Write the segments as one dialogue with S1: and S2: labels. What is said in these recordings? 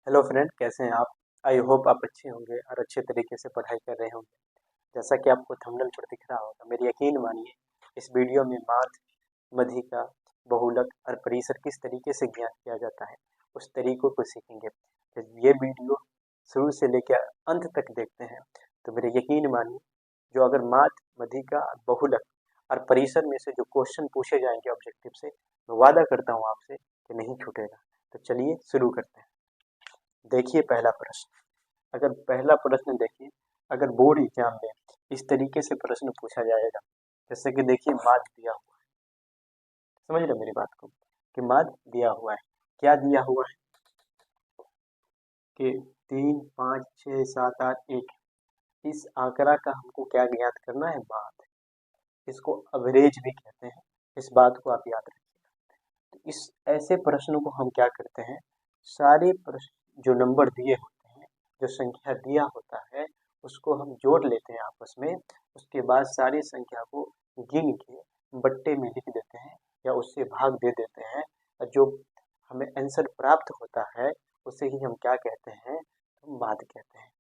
S1: Hello friend, कैसे हैं आप। आई होप आप अच्छे होंगे और अच्छे तरीके से पढ़ाई कर रहे होंगे। जैसा कि आपको थंबनेल पर दिख रहा होगा, मेरी यकीन मानिए इस वीडियो में माध्य, मध्यिका, बहुलक और परिसर किस तरीके से ज्ञात किया जाता है उस तरीकों को सीखेंगे। तो ये वीडियो शुरू से लेकर अंत तक देखते हैं तो मेरे यकीन मानिए जो अगर माध्य, मध्यिका, बहुलक और परिसर में से जो क्वेश्चन पूछे जाएंगे ऑब्जेक्टिव से, मैं वादा करता हूँ आपसे कि नहीं छूटेगा। तो चलिए शुरू करते हैं। देखिए पहला प्रश्न, अगर पहला प्रश्न देखिए, अगर बोर्ड एग्जाम में इस तरीके से प्रश्न पूछा जाएगा, जैसे कि देखिए माध्य दिया हुआ है, समझ रहे मेरी बात को, कि माध्य दिया हुआ है, क्या दिया हुआ है कि 3, 5, 6, 7, 8, 1। इस आंकड़ा का हमको क्या ज्ञात करना है, माध्य। इसको एवरेज भी कहते हैं, इस बात को आप याद रखिए। तो इस ऐसे प्रश्नों को हम क्या करते हैं, सारे प्रश्न जो नंबर दिए होते हैं, जो संख्या दिया होता है, उसको हम जोड़ लेते हैं आपस में। उसके बाद सारी संख्या को गिन के बट्टे में लिख देते हैं या उससे भाग दे देते हैं, और जो हमें आंसर प्राप्त होता है उसे ही हम क्या कहते हैं, तो माध्य कहते हैं।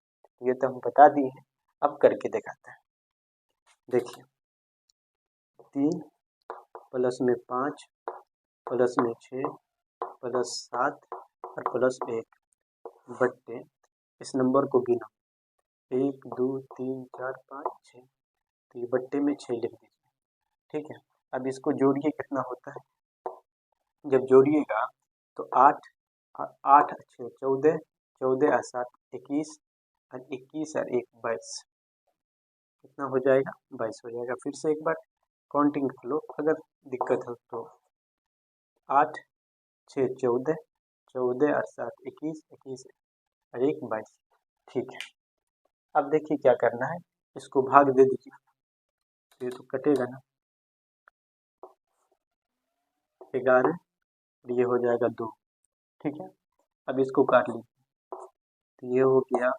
S1: ये तो हम बता दिए हैं, अब करके दिखाते हैं। देखिए 3 + 5 +6 +7 और +1 बट्टे, इस नंबर को गिना, 1, 2, 3, 4, 5, 6। तो ये बट्टे में 6 लिख दीजिए। ठीक है, अब इसको जोड़िए, कितना होता है, जब जोड़िएगा तो 8, 8 × 6 = 14, 14 और 7 21, और 21 और 1 22। कितना हो जाएगा, 22 हो जाएगा। फिर से एक बार काउंटिंग कर लो अगर दिक्कत हो तो। 8, 6, 14, 14 और 7 21, 21 और 1 22। ठीक है, अब देखिए क्या करना है, इसको भाग दे दीजिए, ये तो कटेगा ना, 11, ये हो जाएगा 2। ठीक है, अब इसको काट लीजिए, तो ये हो गया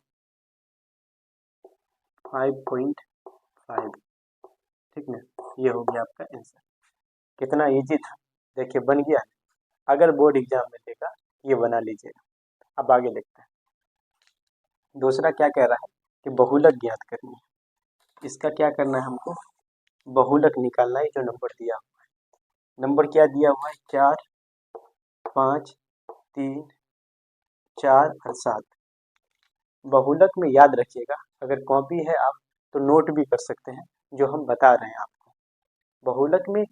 S1: 5.5। ठीक ना, ये हो गया आपका आंसर। कितना इजी था, देखिए बन गया। अगर बोर्ड एग्जाम में देगा ये बना लीजिएगा। अब आगे देखते हैं, दूसरा क्या कह रहा है कि बहुलक ज्ञात करनी है। इसका क्या करना है हमको, बहुलक निकालना है। जो नंबर दिया हुआ है, नंबर क्या दिया हुआ है, 4, 5, 3, 4 और 7। बहुलक में याद रखिएगा, अगर कॉपी है आप तो नोट भी कर सकते हैं जो हम बता रहे हैं आपको। बहुलक में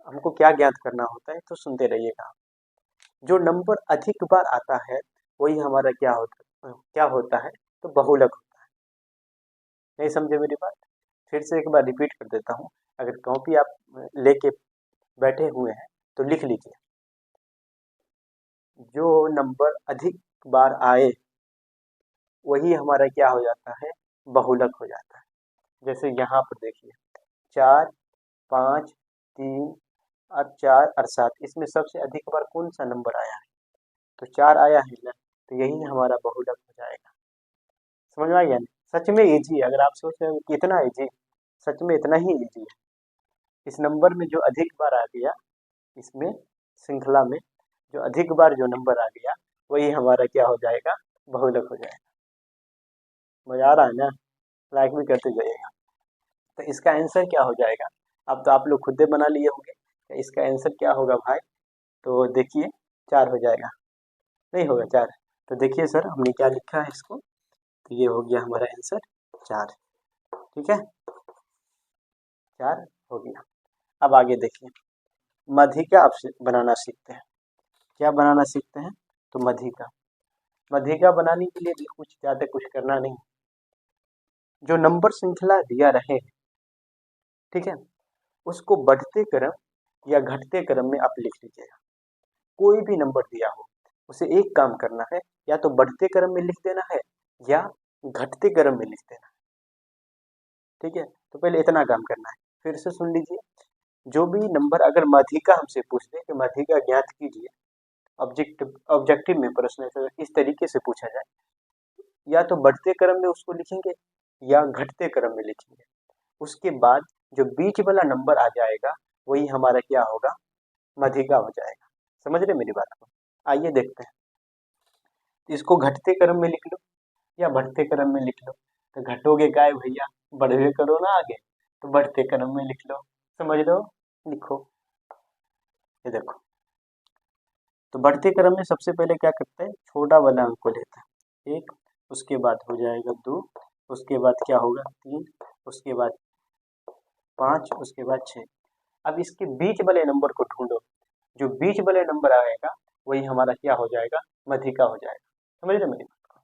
S1: हमको क्या ज्ञात करना होता है, तो सुनते रहिएगा। जो नंबर अधिक बार आता है वही हमारा क्या होता है, तो बहुलक होता है। नहीं समझे मेरी बात, फिर से एक बार रिपीट कर देता हूँ। अगर कॉपी आप लेके बैठे हुए हैं तो लिख लीजिए, जो नंबर अधिक बार आए वही हमारा क्या हो जाता है, बहुलक हो जाता है। जैसे यहाँ पर देखिए 4, 5, 3 और 4 और 7, इसमें सबसे अधिक बार कौन सा नंबर आया है, तो 4 आया है ना, तो यही हमारा बहुलक हो जाएगा। समझ में आ गया ना? सच में इजी है, अगर आप सोच रहे हो कि इतना इजी, सच में इतना ही इजी है। इस नंबर में जो अधिक बार आ गया, इसमें श्रृंखला में जो अधिक बार जो नंबर आ गया वही हमारा क्या हो जाएगा, बहुलक हो जाएगा। मजा आ रहा है ना, लाइक भी करते जाइएगा। तो इसका आंसर क्या हो जाएगा, अब तो आप लोग खुद ही बना लिए होंगे, तो इसका आंसर क्या होगा भाई, तो देखिए 4 हो जाएगा, नहीं होगा 4। तो देखिए सर हमने क्या लिखा है इसको, तो ये हो गया हमारा आंसर 4। ठीक है, 4 हो गया। अब आगे देखिए, मध्यिका आप बनाना सीखते हैं। क्या बनाना सीखते हैं, तो मध्यिका। मध्यिका बनाने के लिए भी कुछ ज़्यादा कुछ करना नहीं, जो नंबर श्रृंखला दिया रहे, ठीक है, उसको बढ़ते क्रम या घटते क्रम में आप लिख लीजिएगा। कोई भी नंबर दिया हो उसे एक काम करना है, या तो बढ़ते क्रम में लिख देना है या घटते क्रम में लिख देना है। ठीक है, तो पहले इतना काम करना है। फिर से सुन लीजिए, जो भी नंबर अगर मध्यिका हमसे पूछ दे कि मध्यिका ज्ञात कीजिए, ऑब्जेक्टिव ऑब्जेक्टिव में प्रश्न इस तरीके से पूछा जाए, या तो बढ़ते क्रम में उसको लिखेंगे या घटते क्रम में लिखेंगे। उसके बाद जो बीच वाला नंबर आ जाएगा वही हमारा क्या होगा, मध्यिका हो जाएगा। समझ रहे मेरी बात को, आइए देखते हैं। इसको घटते क्रम में लिख लो या बढ़ते क्रम में लिख लो। तो घटोगे काय भैया, बढ़वे करो ना आगे, तो बढ़ते क्रम में लिख लो। समझ लो, लिखो। ये देखो, तो बढ़ते क्रम में सबसे पहले क्या करता है, छोटा वाला अंक को लेता है 1, उसके बाद हो जाएगा 2, उसके बाद क्या होगा 3, उसके बाद 5, उसके बाद 6। अब इसके बीच वाले नंबर को ढूंढो, जो बीच वाले नंबर आएगा वही हमारा क्या हो जाएगा, मध्यिका हो जाएगा। समझ रहे मेरी बात को?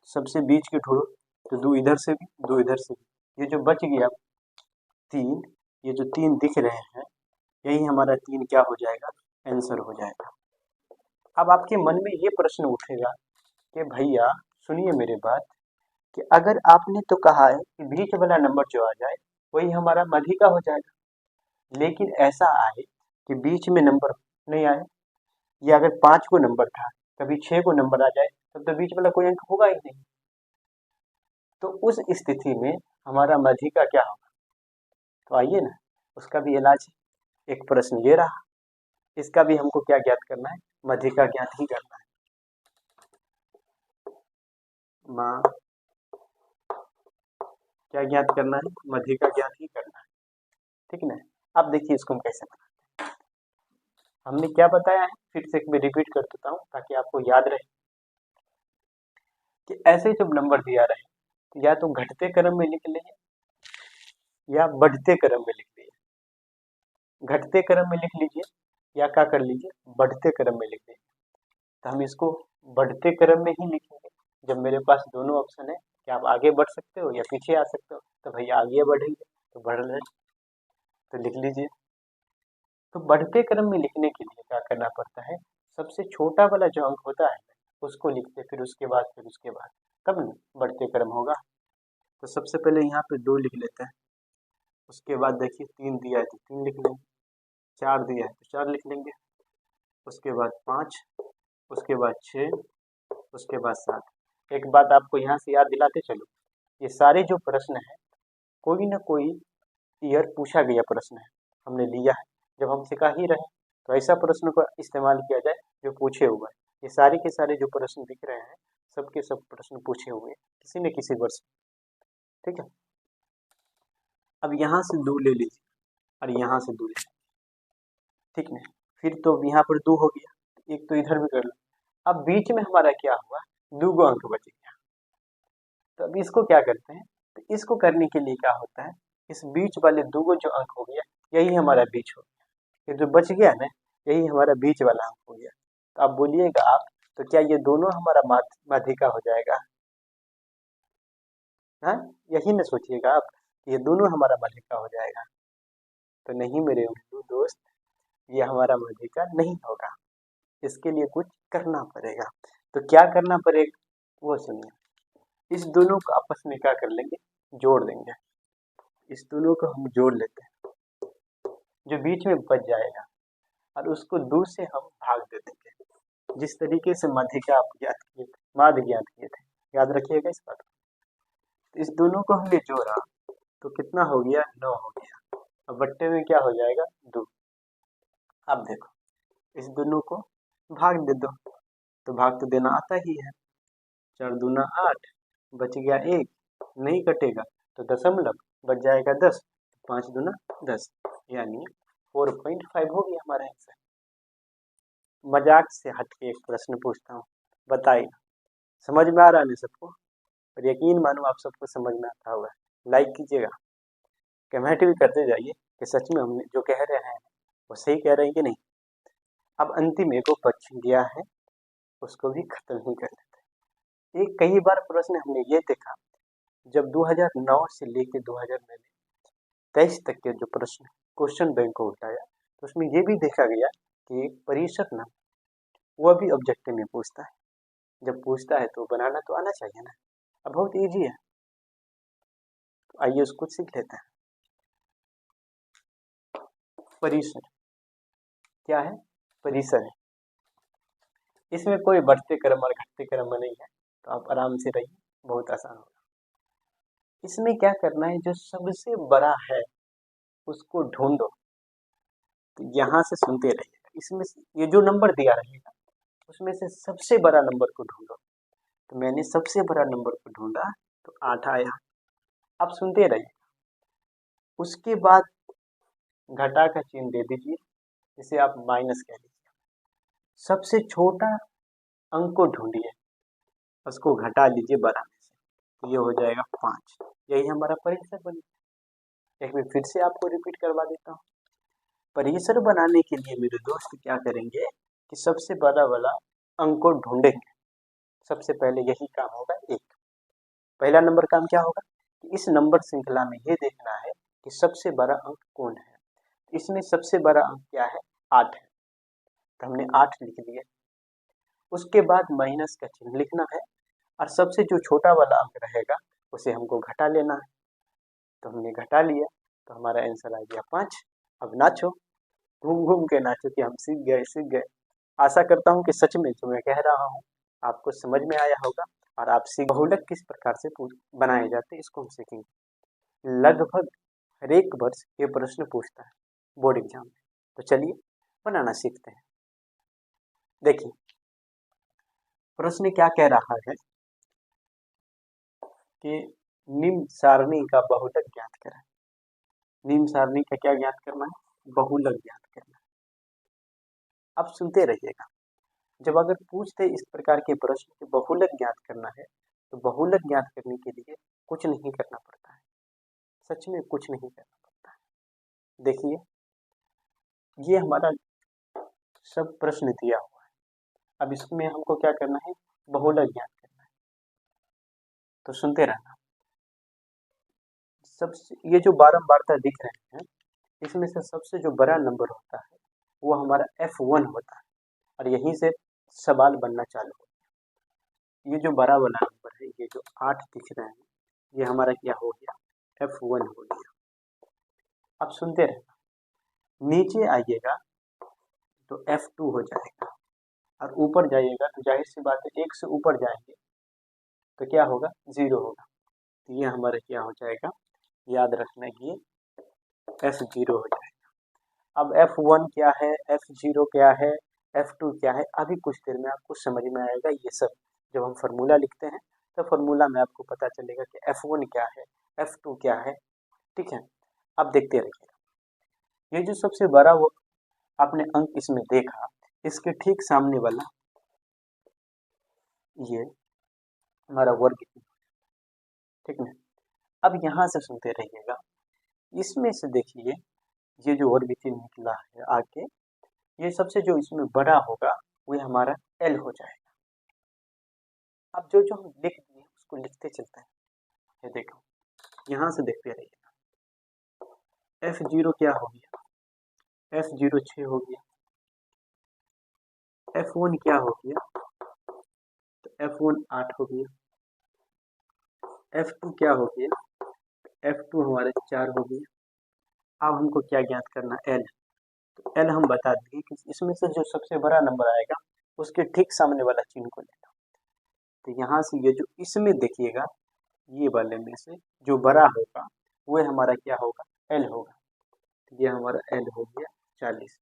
S1: सबसे बीच के ढूंढो, तो 2 इधर से भी, 2 इधर से भी, ये जो बच गया 3, ये जो 3 दिख रहे हैं, यही हमारा 3 क्या हो जाएगा, आंसर हो जाएगा। अब आपके मन में ये प्रश्न उठेगा कि भैया सुनिए मेरी बात, कि अगर आपने तो कहा है कि बीच वाला नंबर जो आ जाए वही हमारा मध्यिका हो जाएगा, लेकिन ऐसा आए कि बीच में नंबर नहीं आए, या अगर 5 को नंबर था कभी 6 को नंबर आ जाए, तब तो बीच वाला कोई अंक होगा ही नहीं। तो उस स्थिति में हमारा मध्यिका क्या होगा, तो आइए ना उसका भी इलाज है। एक प्रश्न ये रहा, इसका भी हमको क्या ज्ञात करना है, मध्यिका ज्ञात ही करना है। माँ क्या ज्ञात करना है, मध्यिका ज्ञात ही करना है, ठीक है ना। अब देखिए इसको हम कैसे बनाते हैं। हमने क्या बताया है, फिर से एक मैं रिपीट कर देता हूँ ताकि आपको याद रहे कि ऐसे जब नंबर दिया रहे, तो या तो घटते क्रम में लिख लीजिए या बढ़ते क्रम में लिख लीजिए। घटते क्रम में लिख लीजिए या क्या कर लीजिए, बढ़ते क्रम में लिख लीजिए। तो हम इसको बढ़ते क्रम में ही लिखेंगे। जब मेरे पास दोनों ऑप्शन है कि आप आगे बढ़ सकते हो या पीछे आ सकते हो, तो भैया आगे बढ़ेंगे, तो बढ़ रहे, तो लिख लीजिए। तो बढ़ते क्रम में लिखने के लिए क्या करना पड़ता है, सबसे छोटा वाला जो अंक होता है उसको लिखते, फिर उसके बाद तब ना बढ़ते क्रम होगा। तो सबसे पहले यहाँ पे 2 लिख लेते हैं, उसके बाद देखिए 3 दिया है तो 3 लिख लेंगे, 4 दिया है तो 4 लिख लेंगे, उसके बाद 5, उसके बाद 6, उसके बाद 7। एक बात आपको यहाँ से याद दिलाते चलो, ये सारे जो प्रश्न है कोई ना कोई ईयर पूछा गया प्रश्न है, हमने लिया है। जब हम सिखा ही रहे तो ऐसा प्रश्न को इस्तेमाल किया जाए जो पूछे हुए हैं। ये सारे के सारे जो प्रश्न दिख रहे हैं, सबके सब प्रश्न पूछे हुए हैं किसी न किसी वर्ष में, ठीक है। अब यहाँ से 2 ले लीजिए और यहाँ से 2 ले लीजिए, ठीक है। फिर तो यहाँ पर 2 हो गया, एक तो इधर भी कर लो। अब बीच में हमारा क्या हुआ, 2 गो अंक बच गया। तो अब इसको क्या करते हैं, तो इसको करने के लिए क्या होता है, इस बीच वाले 2 गो जो अंक हो गया यही हमारा बीच हो गया, ये जो बच गया ना यही हमारा बीच वाला अंक हो गया। तो अब बोलिएगा आप, तो क्या ये दोनों हमारा माध्यिका हो जाएगा, हाँ यही ना सोचिएगा आप, ये दोनों हमारा माध्यिका हो जाएगा। तो नहीं मेरे उल्लू दोस्त, ये हमारा माध्यिका नहीं होगा, इसके लिए कुछ करना पड़ेगा। तो क्या करना पड़ेगा वो सुनिए, इस दोनों को आपस में क्या कर लेंगे, जोड़ देंगे। इस दोनों को हम जोड़ लेते हैं, जो बीच में बच जाएगा, और उसको 2 से हम भाग दे देंगे, जिस तरीके से माध्यिका आप ज्ञात किए थे, माध्य ज्ञात किए थे, याद रखिएगा इस बात को। इस दोनों को हमने जोड़ा तो कितना हो गया, 9 हो गया। अब बट्टे में क्या हो जाएगा, 2। अब देखो इस दोनों को भाग दे दो, तो भाग तो देना आता ही है, 4 दूना 8, बच गया 1, नहीं कटेगा तो दशमलव बच जाएगा 10, 5 दूना 10, यानी 4.5 हो गया हमारा आंसर। मजाक से हट के एक प्रश्न पूछता हूँ, बताइए समझ में आ रहा है ना सबको, और यकीन मानो आप सबको समझ में आता होगा। लाइक कीजिएगा, कमेंट भी करते जाइए कि सच में हमने जो कह रहे हैं वो सही कह रहे हैं कि नहीं। अब अंतिम एक बच गया है, उसको भी खत्म ही कर देते हैं। एक कई बार प्रश्न हमने ये देखा, जब 2009 से लेके 2023 तक के जो प्रश्न क्वेश्चन बैंक को उठाया, तो उसमें ये भी देखा गया कि एक परिषद ना वह भी ऑब्जेक्टिव में पूछता है, जब पूछता है तो बनाना तो आना चाहिए ना। अब बहुत इजी है, तो आइए उसको सीख लेते हैं। परिसर क्या है, परिसर है, इसमें कोई बढ़ते क्रम और घटते क्रम में नहीं है, तो आप आराम से रहिए, बहुत आसान होगा। इसमें क्या करना है, जो सबसे बड़ा है उसको ढूंढो। तो यहाँ से सुनते रहिएगा, इसमें ये जो नंबर दिया रहेगा उसमें से सबसे बड़ा नंबर को ढूंढो। तो मैंने सबसे बड़ा नंबर को ढूंढा तो 8 आया। अब सुनते रहिए। उसके बाद घटा का चिन्ह दे दीजिए, जिसे आप माइनस कह लीजिए। सबसे छोटा अंक को ढूंढिए, उसको घटा लीजिए बड़ा में से, तो ये हो जाएगा 5। यही हमारा परिसर बन गया। एक बार फिर से आपको रिपीट करवा देता हूँ। परिसर बनाने के लिए मेरे दोस्त क्या करेंगे कि सबसे बड़ा वाला अंक को ढूंढेंगे। सबसे पहले यही काम होगा। एक पहला नंबर काम क्या होगा कि इस नंबर श्रृंखला में ये देखना है कि सबसे बड़ा अंक कौन है। इसमें सबसे बड़ा अंक क्या है, 8 है, तो हमने 8 लिख लिया। उसके बाद माइनस का चिन्ह लिखना है और सबसे जो छोटा वाला अंक रहेगा उसे हमको घटा लेना है। तो हमने घटा लिया, तो हमारा आंसर आ गया 5। अब नाचो, घूम घूम के नाचो कि हम सीख गए। आशा करता हूँ कि सच में जो मैं कह रहा हूँ आपको समझ में आया होगा और आप बहुलक किस प्रकार से बनाए जाते हैं इसको हम सीखेंगे। लगभग हर एक वर्ष ये प्रश्न पूछता है बोर्ड एग्जाम में। तो चलिए बनाना सीखते हैं। देखिए प्रश्न क्या कह रहा है कि निम्न सारणी का बहुलक ज्ञात करें। निम्न सारणी का क्या ज्ञात करना है, बहुलक ज्ञात करना है। अब सुनते रहिएगा। जब अगर पूछते इस प्रकार के प्रश्न के बहुलक ज्ञात करना है तो बहुलक ज्ञात करने के लिए कुछ नहीं करना पड़ता है। सच में कुछ नहीं करना पड़ता है। देखिए ये हमारा सब प्रश्न दिया हुआ है। अब इसमें हमको क्या करना है, बहुलक ज्ञात करना है। तो सुनते रहना। सबसे ये जो बारंबारता दिख रहे हैं इसमें से सबसे जो बड़ा नंबर होता है वो हमारा F1 होता है और यहीं से सवाल बनना चालू होता है। ये जो बड़ा वाला नंबर है, ये जो 8 दिख रहे हैं, ये हमारा क्या हो गया, F1 हो गया। अब सुनते रहना। नीचे आइएगा तो F2 हो जाएगा और ऊपर जाइएगा तो जाहिर सी बात है 1 से ऊपर जाएंगे तो क्या होगा, 0 होगा। तो ये हमारा क्या हो जाएगा, याद रखना कि F0 हो जाएगा। अब F1 क्या है, F0 क्या है, F2 क्या है, अभी कुछ देर में आपको समझ में आएगा। ये सब जब हम फार्मूला लिखते हैं तो फार्मूला में आपको पता चलेगा कि F1 क्या है, F2 क्या है। ठीक है, अब देखते रहिएगा। ये जो सबसे बड़ा वो आपने अंक इसमें देखा, इसके ठीक सामने वाला ये हमारा वर्ग, ठीक है। अब यहाँ से सुनते रहिएगा। इसमें से देखिए ये जो वर्ग चिन्ह निकला है आगे, ये सबसे जो इसमें बड़ा होगा वो हमारा L हो जाएगा। अब जो जो हम लिख दिए उसको लिखते चलते हैं। ये देखो यहाँ से देखते रहिएगा। F0 क्या हो गया, F0 6 हो गया। F1 क्या हो गया, तो F1 8 हो गया। F2 क्या हो गया, F2 हमारे 4 हो गया। अब हमको क्या ज्ञात करना, L। तो L हम बता देंगे कि इसमें से जो सबसे बड़ा नंबर आएगा उसके ठीक सामने वाला चिन्ह को लेना। तो यहाँ से ये जो इसमें देखिएगा, ये वाले में से जो बड़ा होगा वो हमारा क्या होगा, L होगा। तो ये हमारा L हो गया 40।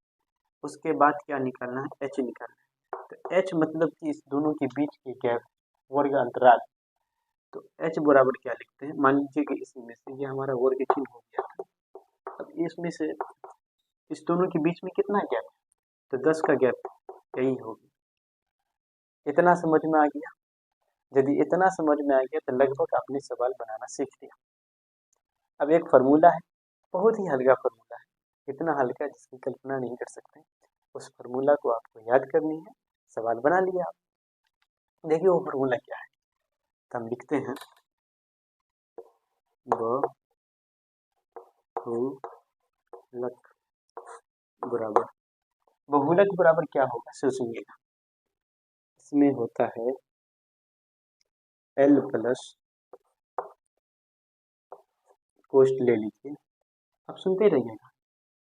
S1: उसके बाद क्या निकालना है, H निकालना है। तो H मतलब कि इस दोनों के बीच की गैप, वर्ग अंतराल। तो H बराबर क्या लिखते हैं, मान लीजिए कि इसमें से ये हमारा वर्ग चिन्ह हो गया था। अब इसमें से इस दोनों के बीच में कितना गैप है, तो 10 का गैप, यही होगी। इतना समझ में आ गया। यदि इतना समझ में आ गया तो लगभग आपने सवाल बनाना सीख लिया। अब एक फार्मूला है, बहुत ही हल्का फार्मूला है, इतना हल्का जिसकी कल्पना नहीं कर सकते। उस फार्मूला को आपको याद करनी है, सवाल बना लिया आप। देखिए वो फार्मूला क्या है, तो हम लिखते हैं बहुलक बराबर, बहुलक बराबर क्या होगा सुनिएगा। इसमें होता है L प्लस, कोष्ट ले लीजिए। अब सुनते रहिएगा।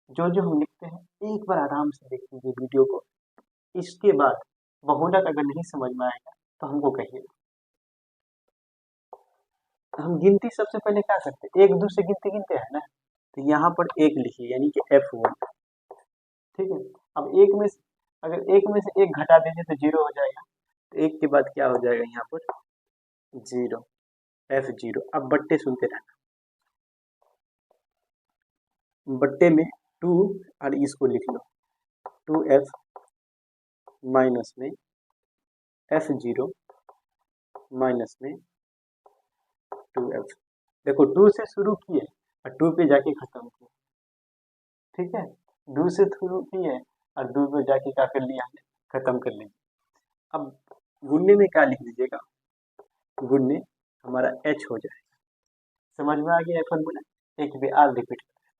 S1: जो जो हम लिखते हैं एक बार आराम से देख लीजिए वीडियो को। इसके बाद बहुलक अगर नहीं समझ में आएगा तो हमको कहिएगा। हम गिनती सबसे पहले क्या करते हैं, 1 2 से गिनते गिनते हैं ना, तो यहाँ पर 1 लिखिए यानी कि F1। ठीक है, अब 1 में अगर एक में से एक घटा देंगे तो 0 हो जाएगा, तो एक के बाद क्या हो जाएगा यहाँ पर 0, F0। अब बट्टे सुनते रहना, बट्टे में 2 और इसको लिख लो 2F माइनस में F0 माइनस में 2F। देखो 2 से शुरू किए और 2 पे जाके खत्म किए, ठीक है, 2 से शुरू किए और 2 पे जाके क्या कर लिया हमने, खत्म कर लिया। अब गुणने में क्या लिख दीजिएगा, गुणने हमारा H हो जाएगा। समझ में आ गया फॉर्मूला, एक भी आर रिपीट कर देता है।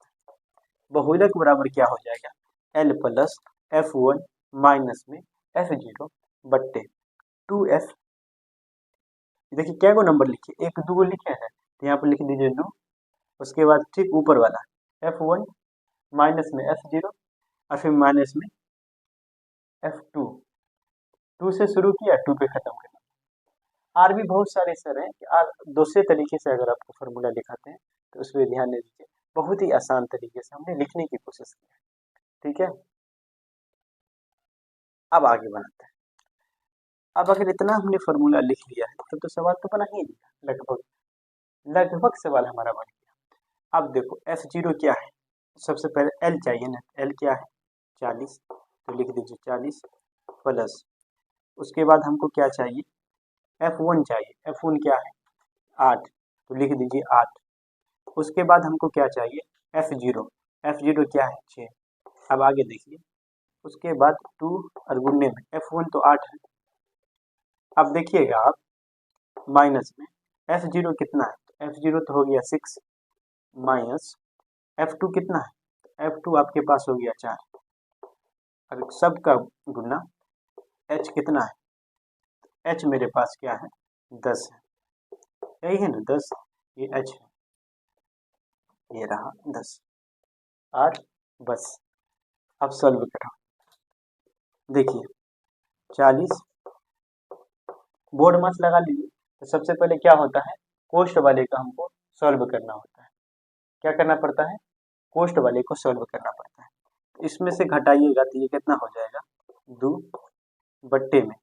S1: बहुलक बराबर क्या हो जाएगा, L प्लस F1 माइनस में F0 बट्टे 2F। देखिए क्या को नंबर लिखिए, एक दो लिखे हैं तो यहाँ पर लिख दीजिए 2, उसके बाद ठीक ऊपर वाला F1 माइनस में F0 और फिर माइनस में F2। 2 से शुरू किया 2 पे खत्म करना। आर भी बहुत सारे सर हैं कि आर दूसरे तरीके से अगर आपको फार्मूला लिखाते हैं तो उस पर ध्यान दे दीजिए, बहुत ही आसान तरीके से हमने लिखने की कोशिश की है, ठीक है। अब आगे बढ़ाते हैं। अब अगर इतना हमने फार्मूला लिख लिया है तो सवाल तो बना ही लिया, लगभग लगभग सवाल हमारा बन गया। अब देखो F0 क्या है, सबसे पहले L चाहिए ना, L क्या है 40, तो लिख दीजिए 40 प्लस, उसके बाद हमको क्या चाहिए F1 चाहिए, F1 क्या है 8, तो लिख दीजिए 8। उसके बाद हमको क्या चाहिए F0, F0 क्या है 6। अब आगे देखिए, उसके बाद 2 और गुणने में F1 तो 8 है। अब देखिएगा आप माइनस में F0 कितना है, तो F0 तो हो गया 6 माइनस F2 कितना है, तो F2 आपके पास हो गया 4। अब सबका गुना H कितना है, H मेरे पास क्या है 10 है, यही है ना 10, ये H है, ये रहा 10 और बस। अब सॉल्व करो, देखिए 40 बोर्ड मास लगा लीजिए। तो सबसे पहले क्या होता है, कोष्ट वाले का हमको सॉल्व करना होता है। क्या करना पड़ता है, कोष्ट वाले को सॉल्व करना पड़ता है। तो इसमें से घटाइएगा तो ये कितना हो जाएगा 2 बट्टे में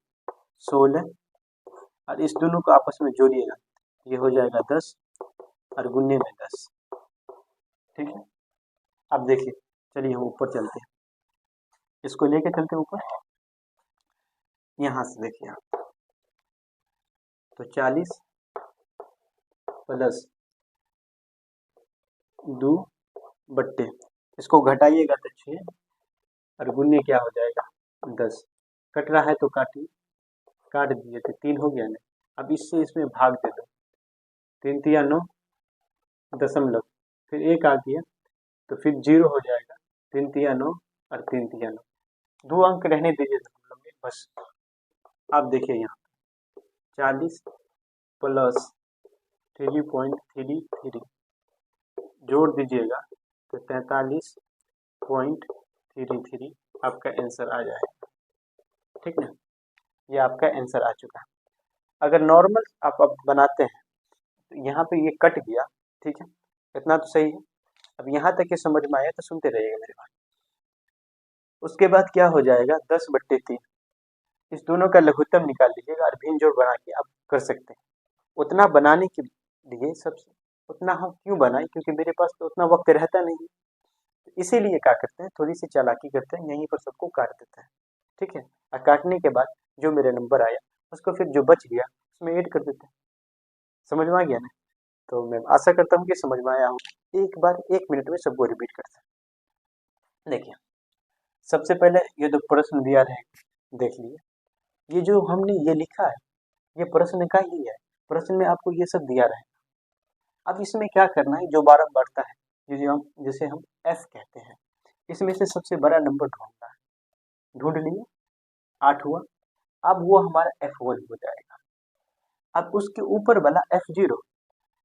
S1: 16, और इस दोनों को आपस में जोड़िएगा, ये हो जाएगा 10 और गुन्ने में 10, ठीक है। अब देखिए, चलिए हम ऊपर चलते हैं, इसको लेके चलते हैं ऊपर। यहाँ से देखिए आप, तो 40 प्लस 2 बट्टे, इसको घटाइएगा तो 6 और गुन्ने क्या हो जाएगा 10। कट रहा है तो काटिए, काट दिए तो 3 हो गया ना। अब इससे इसमें भाग दे दो, 3 तिया 9 दशमलव, फिर 1 आ गया तो फिर 0 हो जाएगा, 3 तिया 9 और 3 तिया 9, 2 अंक रहने दीजिए दशमलव में बस। आप देखिए यहाँ 40 प्लस 3.33 जोड़ दीजिएगा तो 43.33 आपका आंसर आ जाएगा, ठीक ना, ये आपका आंसर आ चुका है। अगर नॉर्मल आप अब बनाते हैं तो यहाँ पे ये कट गया, ठीक है, इतना तो सही है। अब यहाँ तक ये समझ में आया तो सुनते रहिएगा मेरे बात। उसके बाद क्या हो जाएगा 10 बट्टे 3, इस दोनों का लघुत्तम निकाल लीजिएगा और भिन्न जोड़ बना के आप कर सकते हैं। उतना बनाने के लिए सबसे उतना हम क्यों बनाएं, क्योंकि मेरे पास तो उतना वक्त रहता नहीं है, तो इसीलिए क्या करते हैं, थोड़ी सी चालाकी करते हैं, यहीं पर सबको काट देते हैं, ठीक है। और काटने के बाद जो मेरा नंबर आया उसको फिर जो बच गया उसमें ऐड कर देते हैं। समझ में आ गया ना, तो मैं आशा करता हूँ कि समझ में आया होगा। एक बार 1 मिनट में सबको रिपीट करते हैं। देखिए सबसे पहले ये जो प्रश्न दिया है देख लीजिए, ये जो हमने ये लिखा है ये प्रश्न का ही है, प्रश्न में आपको ये सब दिया रहेगा। अब इसमें क्या करना है, जो बारह बढ़ता है जिसे हम एफ कहते हैं, इसमें से सबसे बड़ा नंबर ढूंढना है। ढूंढ लिए 8 हुआ, अब वो हमारा F1 हो जाएगा। अब उसके ऊपर वाला F0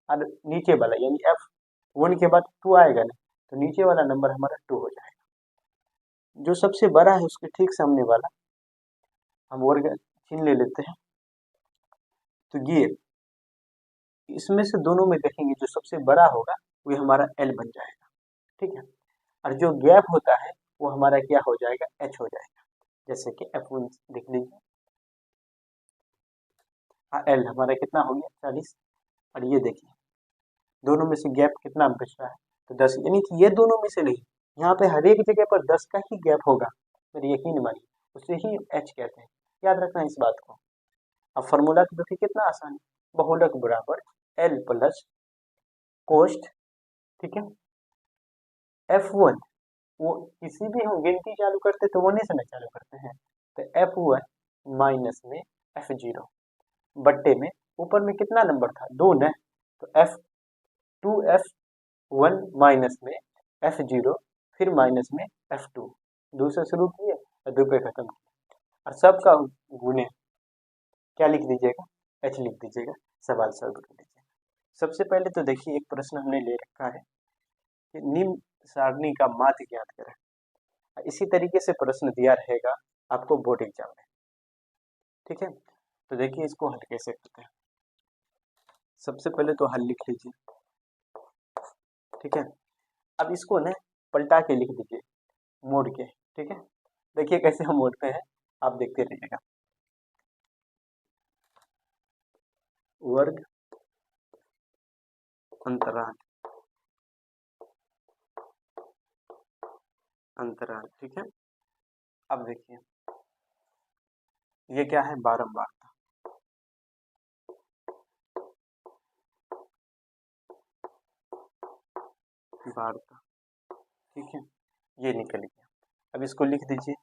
S1: और नीचे वाला यानी F1 के बाद 2 आएगा ना, तो नीचे वाला नंबर हमारा 2 हो जाएगा। जो सबसे बड़ा है उसके ठीक सामने वाला हम वर्ग चिन्ह ले लेते हैं, तो ये इसमें से दोनों में देखेंगे जो सबसे बड़ा होगा वो हमारा L बन जाएगा, ठीक है। और जो गैप होता है वो हमारा क्या हो जाएगा, H हो जाएगा। जैसे कि F1 लिख लीजिए, L हमारा कितना हो गया 40, और ये देखिए दोनों में से गैप कितना बच रहा है, तो 10, यानी कि ये दोनों में से नहीं, यहाँ पे हर एक जगह पर 10 का ही गैप होगा, मेरे यकीन मानिए, उसे ही H कहते हैं, याद रखना इस बात को। अब फॉर्मूला तो देखिए कितना आसान है, बहुलक बराबर L प्लस कोष्ठ, ठीक है, F1, वो किसी भी हम गिनती चालू करते तो वो नहीं से ना चालू करते हैं, तो F1 माइनस में F0 बट्टे में ऊपर में कितना नंबर था 2 न, तो F2 F1 माइनस में F0 फिर माइनस में F2, 2 से शुरू किए और 2 पे खत्म किया, और सबका गुणे क्या लिख दीजिएगा, H लिख दीजिएगा, सवाल सॉल्व कर लीजिए। सबसे पहले तो देखिए एक प्रश्न हमने ले रखा है कि निम्न सारणी का माध्य ज्ञात करें, इसी तरीके से प्रश्न दिया रहेगा आपको बोर्ड एग्जाम में, ठीक है। तो देखिए इसको हल कैसे करते हैं, सबसे पहले तो हल लिख लीजिए, ठीक है। अब इसको ना पलटा के लिख दीजिए, मोड़ के, ठीक है। देखिए कैसे हम मोड़ते हैं, आप देखते रहिएगा, वर्ग अंतराल अंतराल, ठीक है। अब देखिए ये क्या है, बारंबारता, वार्ता, ठीक है, ये निकल गया। अब इसको लिख दीजिए,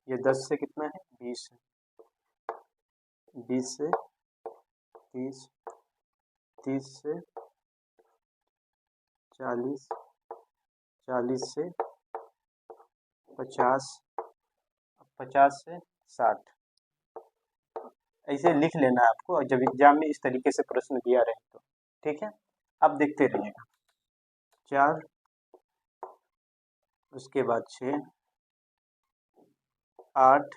S1: ये 10 से कितना है 20 है, 20 से 30, 30 से 40, 40 से 50, 50 से 60, ऐसे लिख लेना है आपको, और जब एग्जाम में इस तरीके से प्रश्न दिया रहे तो, ठीक है। अब देखते रहिएगा, 4, उसके बाद 6, 8,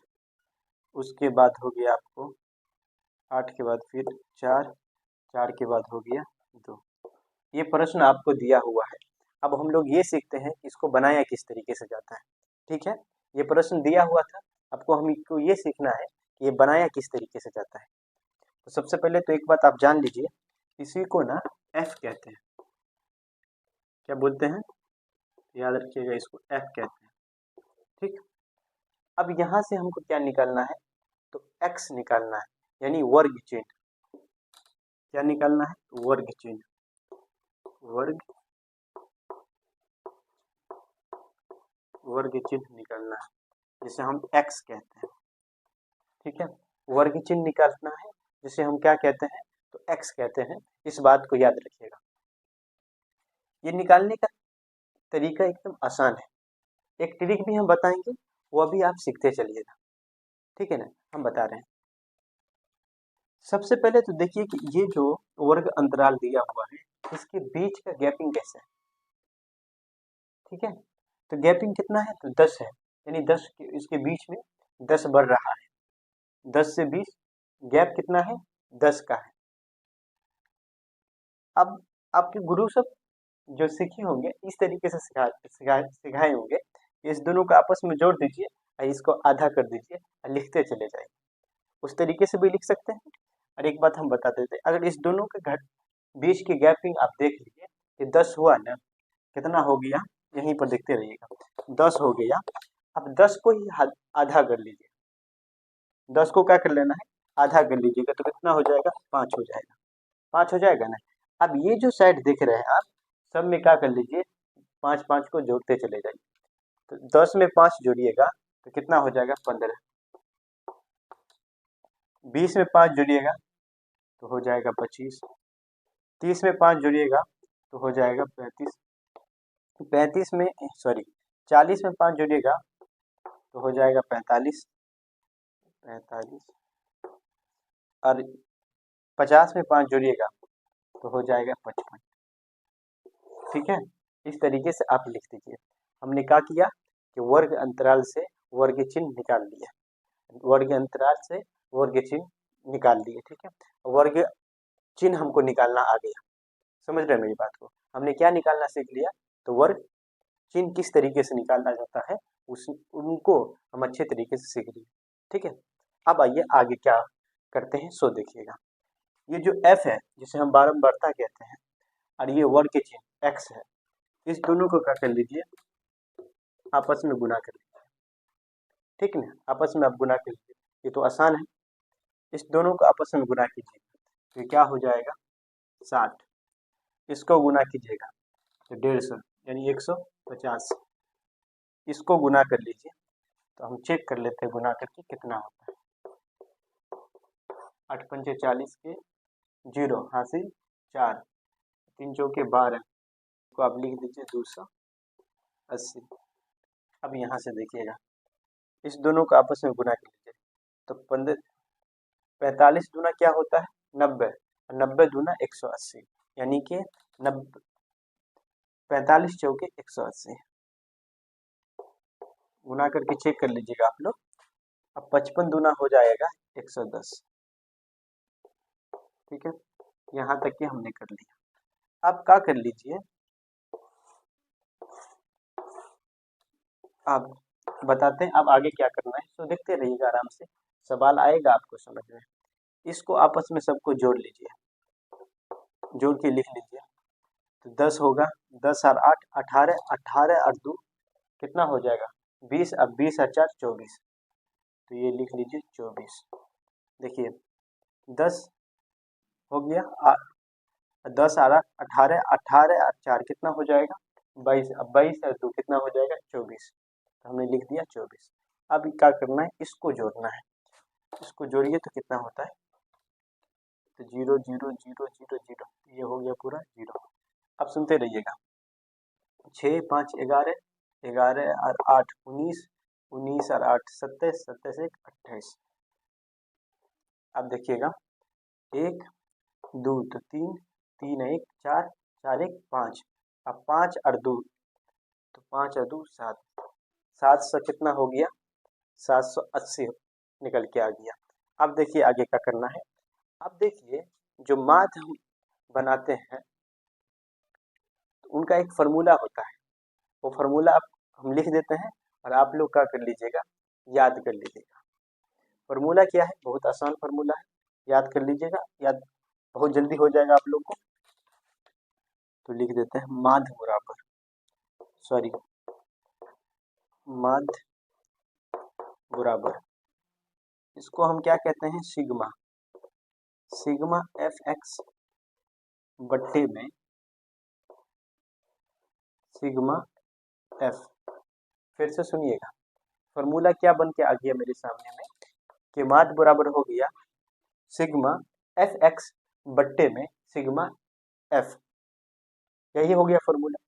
S1: उसके बाद हो गया आपको 8 के बाद फिर 4, 4 के बाद हो गया 2, ये प्रश्न आपको दिया हुआ है। अब हम लोग ये सीखते हैं कि इसको बनाया किस तरीके से जाता है, ठीक है। ये प्रश्न दिया हुआ था, आपको हमको ये सीखना है कि ये बनाया किस तरीके से जाता है। तो सबसे पहले तो एक बात आप जान लीजिए, इसी को ना F कहते हैं, क्या बोलते हैं, याद रखिएगा, इसको F कहते हैं, ठीक। अब यहाँ से हमको क्या निकालना है, तो X निकालना है, यानी वर्ग चिन्ह, क्या निकालना है, वर्ग चिन्ह, वर्ग वर्ग चिन्ह निकालना है, जिसे हम X कहते हैं, ठीक है। वर्ग चिन्ह निकालना है जिसे हम क्या कहते हैं, तो X कहते हैं, इस बात को याद रखिएगा। ये निकालने का तरीका एकदम आसान है, एक ट्रिक भी हम बताएंगे, वो भी आप सीखते चलिएगा, ठीक है ना, हम बता रहे हैं। सबसे पहले तो देखिए कि ये जो वर्ग अंतराल दिया हुआ है, इसके बीच का गैपिंग कैसे है, ठीक है। तो गैपिंग कितना है, तो 10 है, यानी 10 के इसके बीच में 10 बढ़ रहा है, 10 से 20 गैप कितना है, 10 का है। अब आपके गुरु सब जो सीखे होंगे इस तरीके से सिखाए होंगे, इस दोनों को आपस में जोड़ दीजिए और इसको आधा कर दीजिए और लिखते चले जाइए, उस तरीके से भी लिख सकते हैं। और एक बात हम बता देते हैं, अगर इस दोनों के घट बीच की गैपिंग आप देख लीजिए कि 10 हुआ ना, कितना हो गया, यहीं पर देखते रहिएगा, 10 हो गया। अब 10 को ही आधा कर लीजिए, 10 को क्या कर लेना है, आधा कर लीजिएगा, तो कितना हो जाएगा, 5 हो जाएगा, 5 हो जाएगा ना। अब ये जो साइड देख रहे हैं आप, सब में क्या कर लीजिए, 5 5 को जोड़ते चले जाइए, तो 10 में 5 जोड़िएगा तो कितना हो जाएगा, 15, 20 में 5 जोड़िएगा तो हो जाएगा 25, 30 में 5 जोड़िएगा तो हो जाएगा 35, 35 में सॉरी 40 में 5 जोड़िएगा तो हो जाएगा 45, 45, और 50 में 5 जोड़िएगा तो हो जाएगा 55, ठीक है। इस तरीके से आप लिख दीजिए। हमने क्या किया कि वर्ग अंतराल से वर्ग चिन्ह निकाल लिया, वर्ग अंतराल से वर्ग चिन्ह निकाल दिए, ठीक है। वर्ग चिन्ह हमको निकालना आ गया, समझ रहे हैं मेरी बात को, हमने क्या निकालना सीख लिया, तो वर्ग चिन्ह किस तरीके से निकाला जाता है उनको हम अच्छे तरीके से सीख लिए। ठीक है, अब आइए आगे क्या करते हैं सो देखिएगा। ये जो f है जिसे हम बारंबारता कहते हैं और ये वर्ग के चिन्ह x है, इस दोनों को क्या कर लीजिए, आपस में गुना कर लीजिए। ठीक ना, आपस में आप गुना कर लीजिए, ये तो आसान है। इस दोनों को आपस में गुना कीजिए तो ये क्या हो जाएगा 60। इसको गुना कीजिएगा तो 150 यानी 150। इसको गुना कर लीजिए तो हम चेक कर लेते हैं गुना करके कितना होता है। 8 पंचे 40 के 0 हासिल 4, 3 चौके 12 को आप लिख दीजिए 280। अब यहाँ से देखिएगा इस दोनों को आपस में गुना कर लीजिए तो 45 दूना क्या होता है 90, 90 दूना 180 यानी कि 45 चौके 180। गुना करके चेक कर लीजिएगा आप लोग। अब 55 दूना हो जाएगा 110। ठीक है, यहाँ तक कि हमने कर लिया। अब क्या कर लीजिए, आप बताते हैं अब आगे क्या करना है, तो देखते रहिएगा आराम से, सवाल आएगा आपको समझ में। इसको आपस में सबको जोड़ लीजिए, जोड़ के लिख लीजिए तो 10 होगा, 10 और 8 18, 18 और 2 कितना हो जाएगा 20, अब 20 और 4 24, तो ये लिख लीजिए 24। देखिए 10 हो गया, 10 और 8 18, 18 और 4 कितना हो जाएगा 22, अब 22 और 2 कितना हो जाएगा 24, तो हमने लिख दिया 24। अब क्या करना है, इसको जोड़ना है, इसको जोड़िए तो कितना होता है तो 0 0 0 0 0, ये हो गया पूरा 0। अब सुनते रहिएगा, 6 5 11, 11 और 8 19, 19 और 8 27, 27 1 28। अब देखिएगा 1 2 तो 3, 3 1 4, 4 1 5, अब 5 और 2 तो 5 और 2 7, 7 से कितना हो गया 780 निकल के आ गया। अब देखिए आगे क्या करना है। अब देखिए जो माध्य हम बनाते हैं उनका एक फार्मूला होता है, वो फार्मूला हम लिख देते हैं और आप लोग क्या कर लीजिएगा याद कर लीजिएगा। फार्मूला क्या है, बहुत आसान फार्मूला है, याद कर लीजिएगा, याद बहुत जल्दी हो जाएगा आप लोग को। तो लिख देते हैं माध्य बराबर, सॉरी माध्य बराबर, इसको हम क्या कहते हैं सिग्मा, सिग्मा एफ एक्स बट्टे में सिग्मा एफ। फिर से सुनिएगा, फार्मूला क्या बन के आ गया मेरे सामने में कि माध्य बराबर हो गया सिग्मा एफ एक्स बट्टे में सिग्मा एफ, यही हो गया फार्मूला।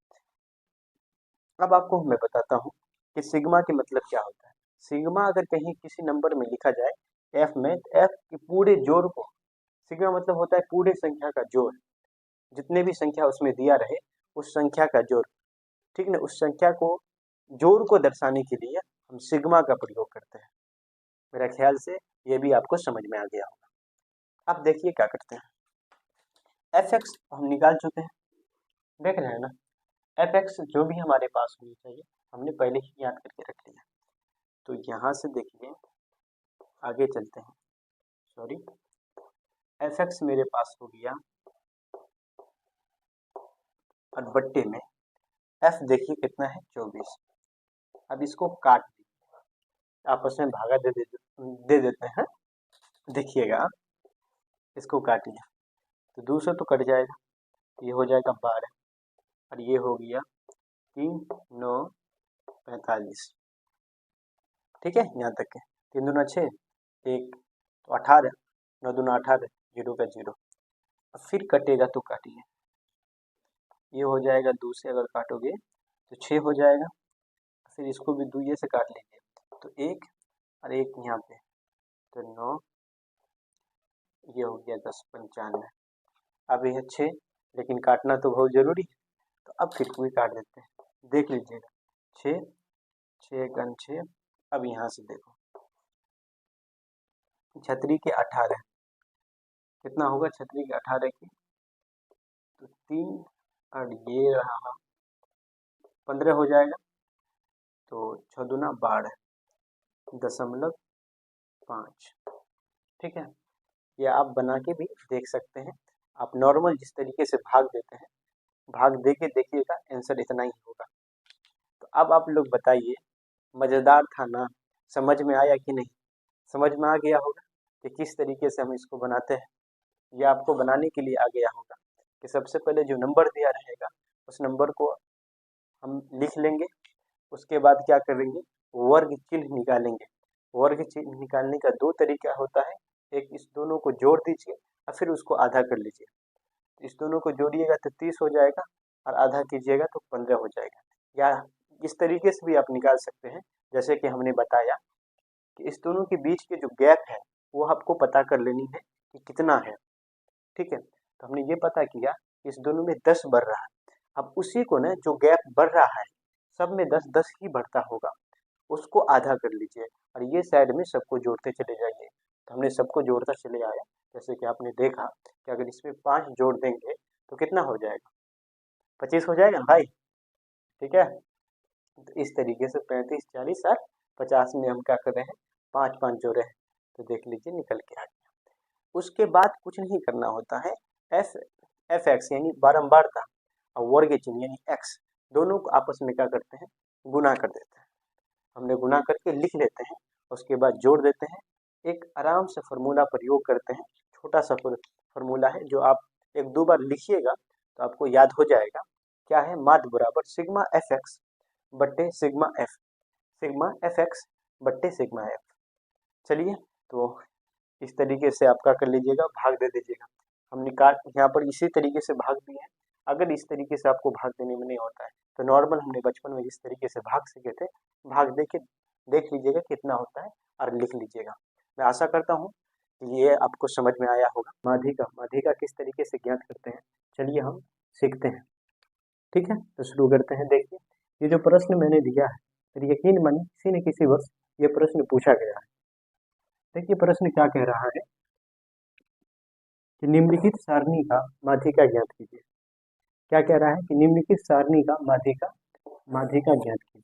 S1: अब आपको मैं बताता हूँ कि सिग्मा के मतलब क्या होता है। सिग्मा अगर कहीं किसी नंबर में लिखा जाए एफ में, तो एफ के पूरे जोड़ को, सिग्मा मतलब होता है पूरे संख्या का जोड़, जितने भी संख्या उसमें दिया रहे उस संख्या का जोड़। ठीक ना, उस संख्या को जोड़ को दर्शाने के लिए हम सिग्मा का प्रयोग करते हैं। मेरा ख्याल से ये भी आपको समझ में आ गया होगा। अब देखिए क्या करते हैं, एफ एक्स हम निकाल चुके हैं, देख रहे हैं ना, एफ एक्स जो भी हमारे पास होनी चाहिए हमने पहले ही याद करके रख लिया। तो यहाँ से देखिए आगे चलते हैं, सॉरी एफ एक्स मेरे पास हो गया और बट्टे में एफ देखिए कितना है 24। अब इसको काट दीजिए, आपस में भागा दे देते हैं। देखिएगा इसको काटिए तो 200 तो कट जाएगा, ये हो जाएगा 12 और ये हो गया 3 9 45। ठीक है, यहाँ तक है, 3 दूना 6 1 तो 18, 9 दूना 18, 0 का 0। अब फिर कटेगा तो काटिए, ये हो जाएगा 2 से अगर काटोगे तो 6 हो जाएगा, फिर इसको भी 2 से काट लीजिए तो 1 और 1 यहाँ पे तो 9, ये हो गया 10 95। अब यह 6 लेकिन काटना तो बहुत ज़रूरी है, तो अब फिर कोई काट देते हैं, देख लीजिएगा 6 6 गन 6। अब यहाँ से देखो छतरी के 18 कितना होगा, छतरी के 18 की तो 3 और ये रहा 15 हो जाएगा। तो 6 दूना 12.5। ठीक है, ये आप बना के भी देख सकते हैं। आप नॉर्मल जिस तरीके से भाग देते हैं, भाग दे के देखिएगा, आंसर इतना ही होगा। तो अब आप लोग बताइए, मज़ेदार था ना? समझ में आया कि नहीं? समझ में आ गया होगा कि किस तरीके से हम इसको बनाते हैं। ये आपको बनाने के लिए आ गया होगा कि सबसे पहले जो नंबर दिया रहेगा उस नंबर को हम लिख लेंगे। उसके बाद क्या करेंगे, वर्ग चिन्ह निकालेंगे। वर्ग चिन्ह निकालने का 2 तरीका होता है। एक, इस दोनों को जोड़ दीजिए और फिर उसको आधा कर लीजिए। इस दोनों को जोड़िएगा तो 30 हो जाएगा और आधा कीजिएगा तो 15 हो जाएगा। या इस तरीके से भी आप निकाल सकते हैं, जैसे कि हमने बताया कि इस दोनों के बीच के जो गैप है वो आपको पता कर लेनी है कि कितना है। ठीक है, तो हमने ये पता किया इस दोनों में 10 बढ़ रहा है। अब उसी को ना, जो गैप बढ़ रहा है सब में 10 10 ही बढ़ता होगा, उसको आधा कर लीजिए और ये साइड में सबको जोड़ते चले जाइए। तो हमने सबको जोड़ता चले आया। जैसे कि आपने देखा कि अगर इसमें 5 जोड़ देंगे तो कितना हो जाएगा, 25 हो जाएगा ना भाई। ठीक है, तो इस तरीके से 35 40 और 50 में हम क्या कर रहे हैं, 5 5 जोड़े हैं। तो देख लीजिए निकल के आ गया। उसके बाद कुछ नहीं करना होता है। एफ एक्स यानी बारंबारता और वर्ग चिन्ह यानी एक्स, दोनों को आपस में क्या करते हैं, गुना कर देते हैं। हमने गुना करके लिख लेते हैं, उसके बाद जोड़ देते हैं। एक आराम से फार्मूला प्रयोग करते हैं, छोटा सा फार्मूला है जो आप 1 2 बार लिखिएगा तो आपको याद हो जाएगा। क्या है, माध्य बराबर सिग्मा एफ एक्स बट्टे sigma F, sigma F x बट्टे सिग्मा एफ। चलिए, तो इस तरीके से आप क्या कर लीजिएगा, भाग दे दीजिएगा। हम निकाल यहाँ पर इसी तरीके से भाग दिए हैं। अगर इस तरीके से आपको भाग देने में नहीं होता है तो नॉर्मल हमने बचपन में जिस तरीके से भाग सीखे थे, भाग दे के देख लीजिएगा कितना होता है और लिख लीजिएगा। मैं आशा करता हूँ कि ये आपको समझ में आया होगा। माध्यिका किस तरीके से ज्ञात करते हैं, चलिए हम सीखते हैं। ठीक है, तो शुरू करते हैं। देखिए, ये जो प्रश्न मैंने दिया है, फिर यकीन मानिए किसी न किसी वर्ष ये प्रश्न पूछा गया है। देखिए प्रश्न क्या कह रहा है कि निम्नलिखित सारणी का माध्यिका ज्ञात कीजिए। क्या कह रहा है कि निम्नलिखित सारणी का माध्यिका ज्ञात कीजिए।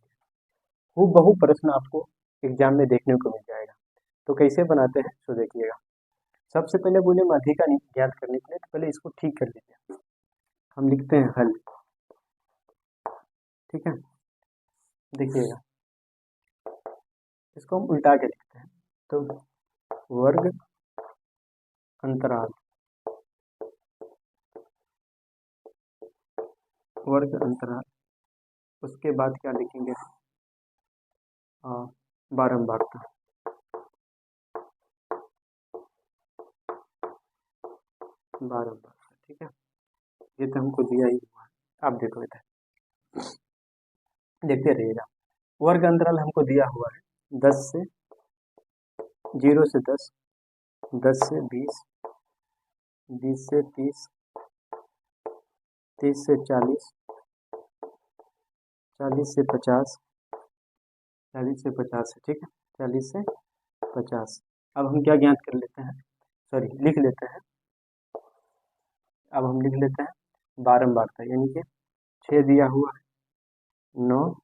S1: हूबहू प्रश्न आपको एग्जाम में देखने को मिल जाएगा। तो कैसे बनाते हैं तो देखिएगा। सबसे पहले बोले माध्यिका ज्ञात करने के लिए, तो पहले इसको ठीक कर लीजिए। हम लिखते हैं हल। ठीक है, देखिएगा इसको हम उल्टा के लिखते हैं। तो वर्ग अंतराल, वर्ग अंतराल, उसके बाद क्या लिखेंगे, बारंबारता। बारंबारता, ठीक है, ये तो हमको दिया ही हुआ है। आप देखो इधर, देखते रहिएगा। वर्ग अंतराल हमको दिया हुआ है 10 से 0 से 10, 10 से 20, 20 से 30, 30 से 40, 40 से 50, 40 से 50 है। ठीक है, 40 से 50। अब हम क्या ज्ञात कर लेते हैं, सॉरी लिख लेते हैं। अब हम लिख लेते हैं बारंबारता, यानी कि 6 दिया हुआ है, 9,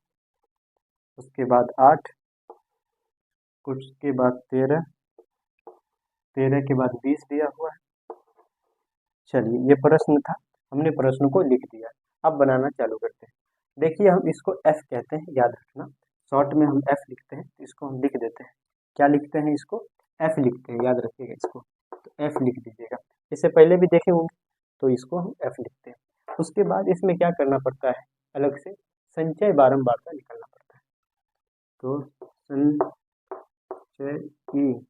S1: उसके बाद 8, उसके बाद 13, 13 के बाद 20 दिया हुआ है। चलिए, ये प्रश्न था, हमने प्रश्न को लिख दिया। अब बनाना चालू करते हैं। देखिए, हम इसको एफ कहते हैं, याद रखना, शॉर्ट में हम एफ लिखते हैं। इसको हम लिख देते हैं। क्या लिखते हैं, इसको एफ लिखते हैं, याद रखिएगा इसको। तो एफ लिख दीजिएगा। इससे पहले भी देखे होंगे, तो इसको हम एफ लिखते हैं। उसके बाद इसमें क्या करना पड़ता है, अलग से संचय बारंबारता निकालना पड़ता है। तो संचय की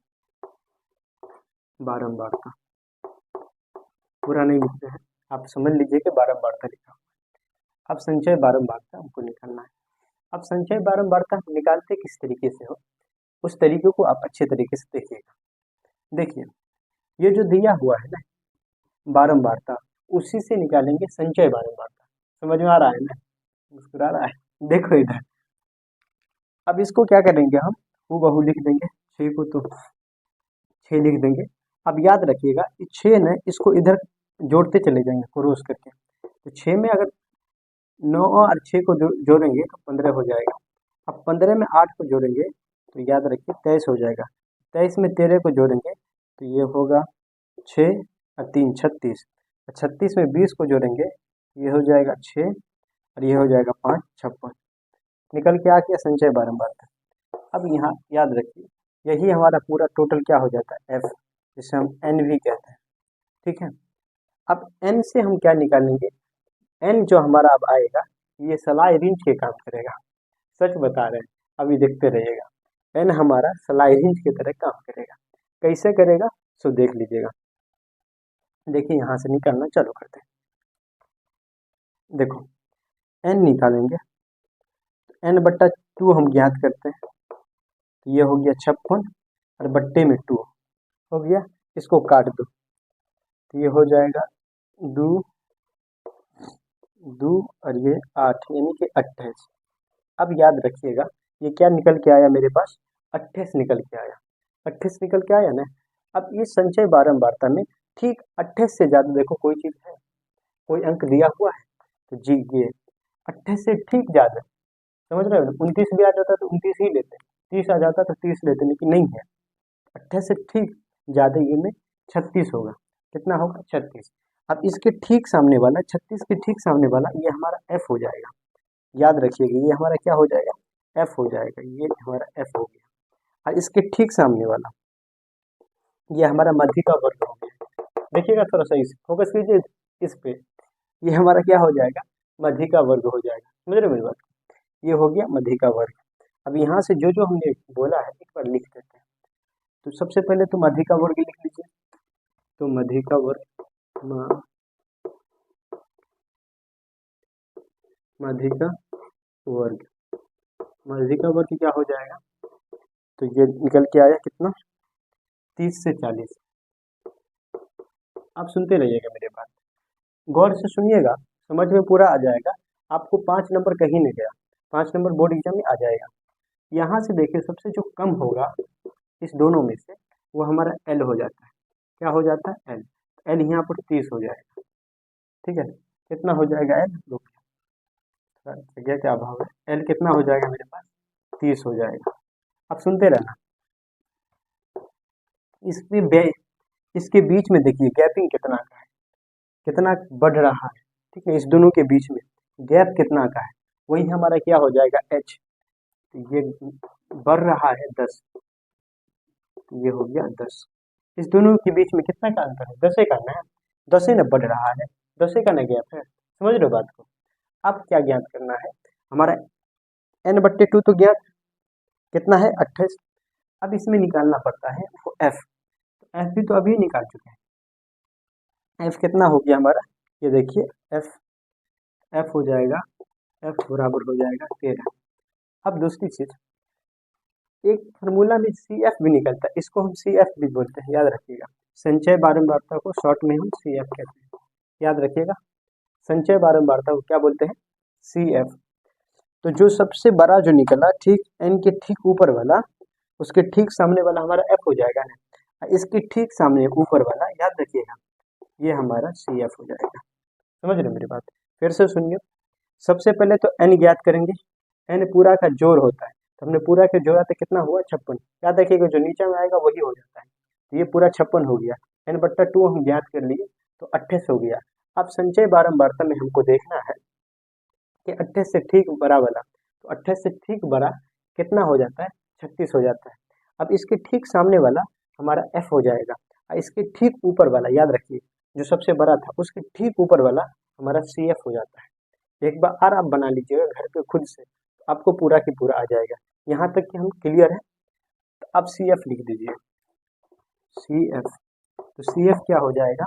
S1: बारंबारता पूरा नहीं लिखते हैं, आप समझ लीजिए कि बारंबारता लिखा। अब संचय बारंबारता हमको निकालना है। अब संचय बारंबारता हम निकालते किस तरीके से हो, उस तरीके को आप अच्छे तरीके से देखिएगा। देखिए, ये जो दिया हुआ है ना बारंबारता, उसी से निकालेंगे संचय बारंबारता। समझ में आ रहा है ना, मुस्कुरा रहा है, देखो इधर। अब इसको क्या करेंगे, हम हूबहू लिख देंगे। 6 को तो 6 लिख देंगे। अब याद रखिएगा, 6 ने इसको इधर जोड़ते चले जाएंगे क्रॉस करके। तो 6 में अगर 9 और 6 को जोड़ेंगे तो 15 हो जाएगा। अब 15 में 8 को जोड़ेंगे तो याद रखिए 23 हो जाएगा। 23 में 13 को जोड़ेंगे तो ये होगा 6 और 3 36। 36 में 20 को जोड़ेंगे ये हो जाएगा 6 और ये हो जाएगा 5 56। निकल के आ गया संचय बारंबार था। अब यहाँ याद रखिए यही हमारा पूरा टोटल क्या हो जाता है एफ, जिसे हम एन भी कहते हैं। ठीक है, अब एन से हम क्या निकालेंगे, एन जो हमारा अब आएगा ये सलाई रिंच के काम करेगा। सच बता रहे हैं, अभी देखते रहिएगा एन हमारा सलाई रिंच की तरह काम करेगा। कैसे करेगा सो देख लीजिएगा। देखिए यहाँ से निकालना चालू करते हैं। देखो एन निकालेंगे, एन बट्टा 2 हम ज्ञात करते हैं तो ये हो गया 56 और बट्टे में 2 हो गया। इसको काट दो तो ये हो जाएगा 2 2 और ये 8 यानी कि 28। अब याद रखिएगा ये क्या निकल के आया मेरे पास, 28 निकल के आया। 28 निकल के आया ना। अब ये संचय बारंबारता में ठीक 28 से ज़्यादा देखो कोई चीज़ है, कोई अंक दिया हुआ है तो जी ये 28 से ठीक ज़्यादा, समझ रहे हो। 29 भी आ जाता तो 29 ही लेते, 30 आ जाता तो 30 लेते, लेकिन नहीं है। 28 से ठीक ज़्यादा ये में 36 होगा। कितना होगा 36। अब इसके ठीक सामने वाला 36 के ठीक सामने वाला ये हमारा एफ हो जाएगा। याद रखिएगा ये हमारा क्या हो जाएगा एफ हो जाएगा। ये हमारा एफ हो गया और इसके ठीक सामने वाला ये हमारा मध्य का वर्ग हो गया। देखिएगा थोड़ा सा इस फोकस कीजिए इस पे, ये हमारा क्या हो जाएगा मध्य का वर्ग हो जाएगा। समझ रहे मेरी बात, ये हो गया मध्य का वर्ग। अब यहाँ से जो जो हमने बोला है एक बार लिख देते हैं। तो सबसे पहले तो मध्य का वर्ग लिख लीजिए। तो मध्य का वर्ग मध्य का वर्ग, मध्य का वर्ग क्या हो जाएगा तो ये निकल के आया कितना 30 से 40। आप सुनते रहिएगा मेरे बात, गौर से सुनिएगा, समझ में पूरा आ जाएगा आपको। 5 नंबर कहीं नहीं गया, 5 नंबर बोर्ड एग्जाम में आ जाएगा। यहाँ से देखिए सबसे जो कम होगा इस दोनों में से वो हमारा एल हो जाता है। क्या हो जाता है एल, एल यहाँ पर 30 हो जाएगा। ठीक है, कितना हो जाएगा एल, जगह क्या अभाव है, एल कितना हो जाएगा मेरे पास 30 हो जाएगा। अब सुनते रहना, इसके बीच में देखिए गैपिंग कितना का है, कितना बढ़ रहा है। ठीक है, इस दोनों के बीच में गैप कितना का है, वही हमारा क्या हो जाएगा एच। तो ये बढ़ रहा है 10, ये हो गया 10। इस दोनों के बीच में कितना का अंतर है 10 का ना, 10 ना बढ़ रहा है, 10 का ना गैप है। समझ रहे हो बात को। अब क्या ज्ञात करना है हमारा n/2 तो ज्ञात कितना है 28। अब इसमें निकालना पड़ता है वो एफ, एफ भी तो अभी निकाल चुके हैं। एफ कितना हो गया हमारा, ये देखिए एफ, एफ हो जाएगा, एफ बराबर हो जाएगा 13। अब दूसरी चीज, एक फार्मूला में सी एफ भी निकलता है, इसको हम सी एफ भी बोलते हैं, याद रखिएगा। संचय बारंबारता को शॉर्ट में हम सी एफ कहते हैं, याद रखिएगा। संचय बारंबारता को क्या बोलते हैं सी एफ। तो जो सबसे बड़ा जो निकला ठीक एन के ठीक ऊपर वाला, उसके ठीक सामने वाला हमारा एफ हो जाएगा ना, इसके ठीक सामने ऊपर वाला याद रखिएगा ये हमारा सी एफ हो जाएगा। समझ रहे मेरी बात, फिर से सुनिए। सबसे पहले तो एन ज्ञात करेंगे, एन पूरा का जोड़ होता है, तो हमने पूरा के जोड़ा तो कितना हुआ 56। याद रखिएगा जो नीचे में आएगा वही हो जाता है, तो ये पूरा 56 हो गया। n/2 हम ज्ञात कर लिए तो 28 हो गया। अब संचय बारंबारता में हमको देखना है कि 28 से ठीक बड़ा वाला, तो 28 से ठीक बड़ा कितना हो जाता है 36 हो जाता है। अब इसके ठीक सामने वाला हमारा एफ हो जाएगा और इसके ठीक ऊपर वाला याद रखिए जो सबसे बड़ा था उसके ठीक ऊपर वाला हमारा सी एफ हो जाता है। एक बार आप बना लीजिएगा घर पे खुद से, तो आपको पूरा की पूरा आ जाएगा। यहाँ तक कि हम क्लियर है, तो आप सी एफ लिख दीजिए सी एफ। तो सी एफ क्या हो जाएगा,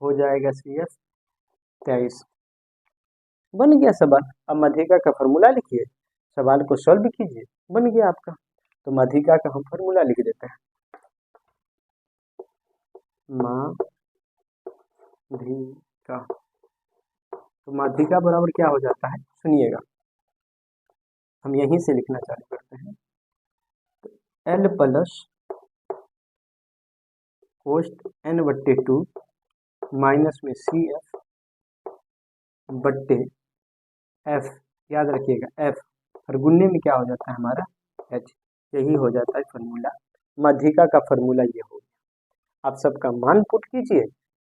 S1: हो जाएगा सी एफ 23। बन गया सवाल। अब माध्यिका का फॉर्मूला लिखिए, सवाल को सॉल्व कीजिए, बन गया आपका। तो माध्यिका का हम फॉर्मूला लिख देते हैं, माध्यिका। तो माध्यिका बराबर क्या हो जाता है सुनिएगा, हम यहीं से लिखना चालू करते हैं। एल प्लस कोष्ट n/2 माइनस में सी एफ बट्टे एफ, याद रखिएगा एफ, और गुन्ने में क्या हो जाता है हमारा एच। यही हो जाता है फॉर्मूला, माध्यिका का फॉर्मूला ये हो गया। आप सबका मान पुट कीजिए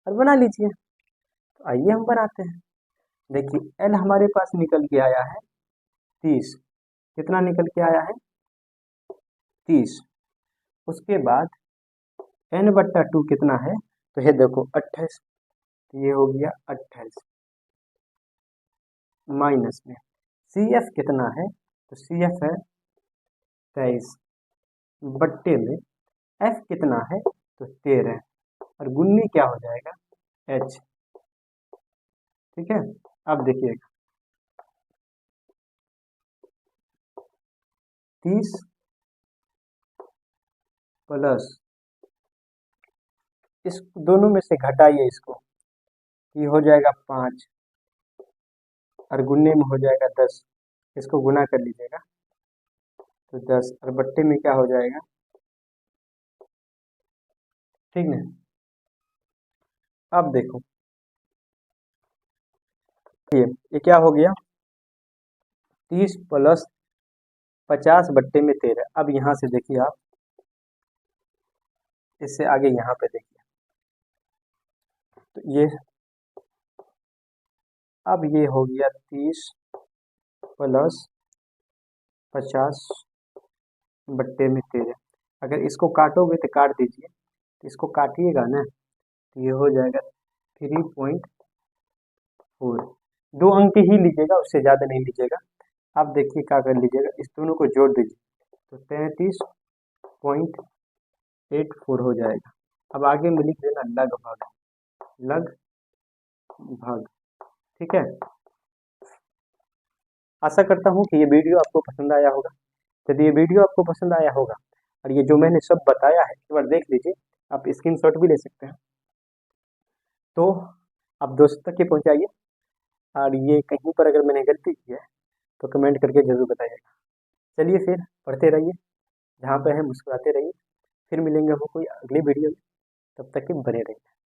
S1: और बना लीजिए। तो आइए हम बनाते हैं। देखिए एल हमारे पास निकल के आया है 30। कितना निकल के आया है 30। उसके बाद n/2 कितना है, तो ये देखो 28, ये हो गया 28 माइनस में सी एफ कितना है, तो सी एफ है 23 बट्टे में एफ कितना है, तो 13, और गुन्नी क्या हो जाएगा एच। ठीक है, अब देखिएगा 30 प्लस, इस दोनों में से घटाइए इसको, ये हो जाएगा 5 और गुन्ने में हो जाएगा 10। इसको गुना कर लीजिएगा तो 10, और बट्टे में क्या हो जाएगा, ठीक है। अब देखो ये क्या हो गया 30 प्लस 50 बट्टे में 13। अब यहाँ से देखिए आप, इससे आगे यहाँ पे देखिए, तो ये अब ये हो गया 30 प्लस 50 बट्टे में 13। अगर इसको काटोगे तो काट दीजिए, तो इसको काटिएगा ना तो ये हो जाएगा 3.4। 2 अंक ही लीजिएगा, उससे ज़्यादा नहीं लीजिएगा। अब देखिए क्या कर लीजिएगा, इस दोनों को जोड़ दीजिए तो 33.84 हो जाएगा। अब आगे में लिख देना लगभग, लगभग, ठीक है। आशा करता हूँ कि ये वीडियो आपको पसंद आया होगा। यदि ये वीडियो आपको पसंद आया होगा और ये जो मैंने सब बताया है एक बार देख लीजिए, आप स्क्रीनशॉट भी ले सकते हैं, तो आप दोस्त तक ही पहुँचाइए। और ये कहीं पर अगर मैंने गलती की है तो कमेंट करके ज़रूर बताइएगा। चलिए फिर पढ़ते रहिए, जहाँ पे है मुस्कुराते रहिए। फिर मिलेंगे हम कोई अगली वीडियो में, तब तक के बने रहिए।